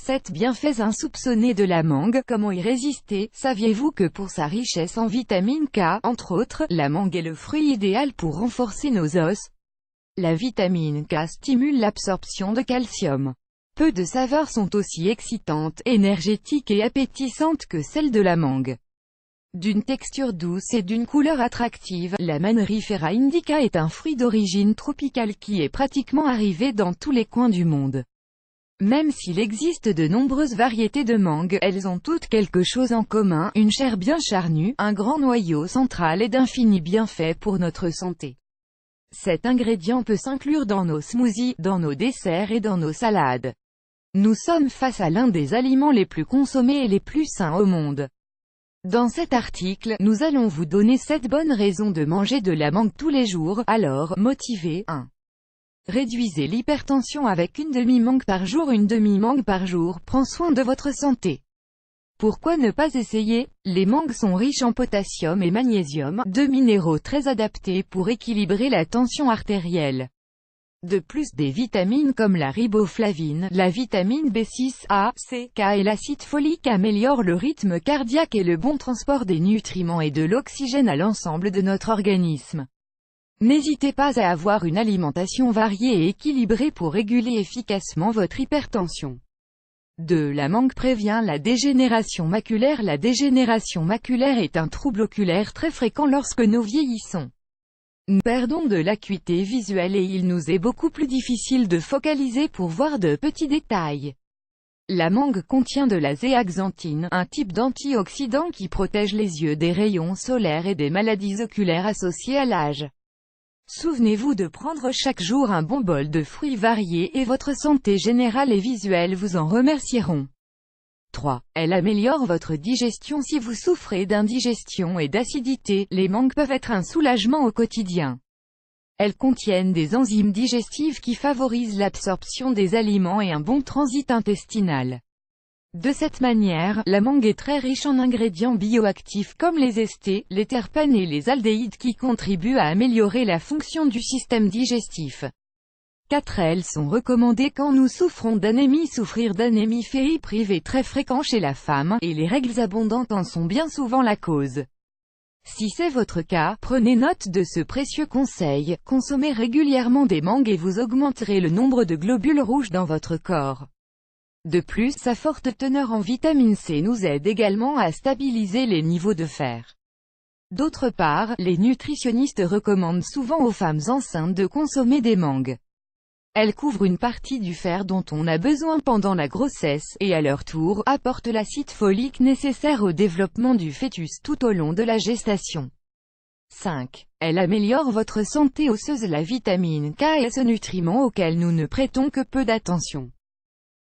7 bienfaits insoupçonnés de la mangue. Comment y résister? Saviez-vous que pour sa richesse en vitamine K, entre autres, la mangue est le fruit idéal pour renforcer nos os? La vitamine K stimule l'absorption de calcium. Peu de saveurs sont aussi excitantes, énergétiques et appétissantes que celles de la mangue. D'une texture douce et d'une couleur attractive, la Mannerifera indica est un fruit d'origine tropicale qui est pratiquement arrivé dans tous les coins du monde. Même s'il existe de nombreuses variétés de mangue, elles ont toutes quelque chose en commun, une chair bien charnue, un grand noyau central et d'infinis bienfaits pour notre santé. Cet ingrédient peut s'inclure dans nos smoothies, dans nos desserts et dans nos salades. Nous sommes face à l'un des aliments les plus consommés et les plus sains au monde. Dans cet article, nous allons vous donner 7 bonnes raisons de manger de la mangue tous les jours. Alors, motivez. 1. Réduisez l'hypertension avec une demi-mangue par jour. Une demi-mangue par jour prend soin de votre santé. Pourquoi ne pas essayer? Les mangues sont riches en potassium et magnésium, deux minéraux très adaptés pour équilibrer la tension artérielle. De plus, des vitamines comme la riboflavine, la vitamine B6, A, C, K et l'acide folique améliorent le rythme cardiaque et le bon transport des nutriments et de l'oxygène à l'ensemble de notre organisme. N'hésitez pas à avoir une alimentation variée et équilibrée pour réguler efficacement votre hypertension. 2. La mangue prévient la dégénération maculaire. La dégénération maculaire est un trouble oculaire très fréquent lorsque nous vieillissons. Nous perdons de l'acuité visuelle et il nous est beaucoup plus difficile de focaliser pour voir de petits détails. La mangue contient de la zéaxanthine, un type d'antioxydant qui protège les yeux des rayons solaires et des maladies oculaires associées à l'âge. Souvenez-vous de prendre chaque jour un bon bol de fruits variés et votre santé générale et visuelle vous en remercieront. 3. Elle améliore votre digestion. Si vous souffrez d'indigestion et d'acidité, les mangues peuvent être un soulagement au quotidien. Elles contiennent des enzymes digestives qui favorisent l'absorption des aliments et un bon transit intestinal. De cette manière, la mangue est très riche en ingrédients bioactifs comme les estés, les terpènes et les aldéhydes qui contribuent à améliorer la fonction du système digestif. 4. Elles sont recommandées quand nous souffrons d'anémie. Souffrir d'anémie fébrile est très fréquent chez la femme, et les règles abondantes en sont bien souvent la cause. Si c'est votre cas, prenez note de ce précieux conseil, consommez régulièrement des mangues et vous augmenterez le nombre de globules rouges dans votre corps. De plus, sa forte teneur en vitamine C nous aide également à stabiliser les niveaux de fer. D'autre part, les nutritionnistes recommandent souvent aux femmes enceintes de consommer des mangues. Elles couvrent une partie du fer dont on a besoin pendant la grossesse, et à leur tour, apportent l'acide folique nécessaire au développement du fœtus tout au long de la gestation. 5. Elle améliore votre santé osseuse. La vitamine K est ce nutriment auquel nous ne prêtons que peu d'attention.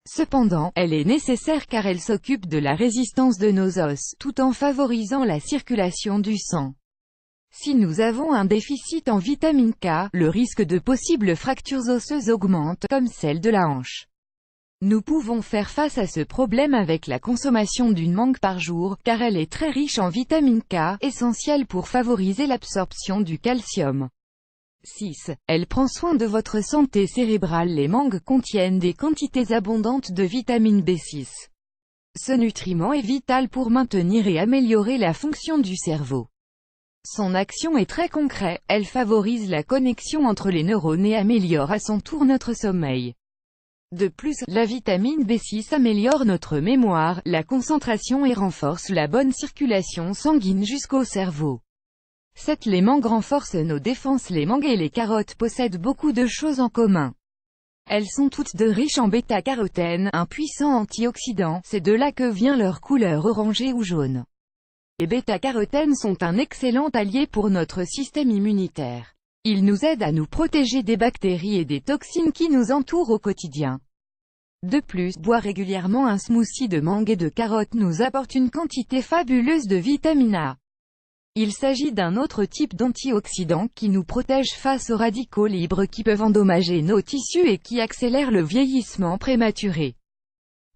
Cependant, elle est nécessaire car elle s'occupe de la résistance de nos os, tout en favorisant la circulation du sang. Si nous avons un déficit en vitamine K, le risque de possibles fractures osseuses augmente, comme celle de la hanche. Nous pouvons faire face à ce problème avec la consommation d'une mangue par jour, car elle est très riche en vitamine K, essentielle pour favoriser l'absorption du calcium. 6. Elle prend soin de votre santé cérébrale. Les mangues contiennent des quantités abondantes de vitamine B6. Ce nutriment est vital pour maintenir et améliorer la fonction du cerveau. Son action est très concrète, elle favorise la connexion entre les neurones et améliore à son tour notre sommeil. De plus, la vitamine B6 améliore notre mémoire, la concentration et renforce la bonne circulation sanguine jusqu'au cerveau. 7. Les mangues renforcent nos défenses. Les mangues et les carottes possèdent beaucoup de choses en commun. Elles sont toutes deux riches en bêta-carotène, un puissant antioxydant, c'est de là que vient leur couleur orangée ou jaune. Les bêta-carotènes sont un excellent allié pour notre système immunitaire. Ils nous aident à nous protéger des bactéries et des toxines qui nous entourent au quotidien. De plus, boire régulièrement un smoothie de mangue et de carottes nous apporte une quantité fabuleuse de vitamine A. Il s'agit d'un autre type d'antioxydant qui nous protège face aux radicaux libres qui peuvent endommager nos tissus et qui accélèrent le vieillissement prématuré.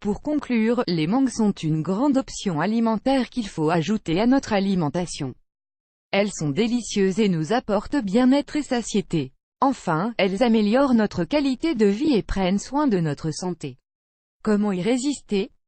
Pour conclure, les mangues sont une grande option alimentaire qu'il faut ajouter à notre alimentation. Elles sont délicieuses et nous apportent bien-être et satiété. Enfin, elles améliorent notre qualité de vie et prennent soin de notre santé. Comment y résister?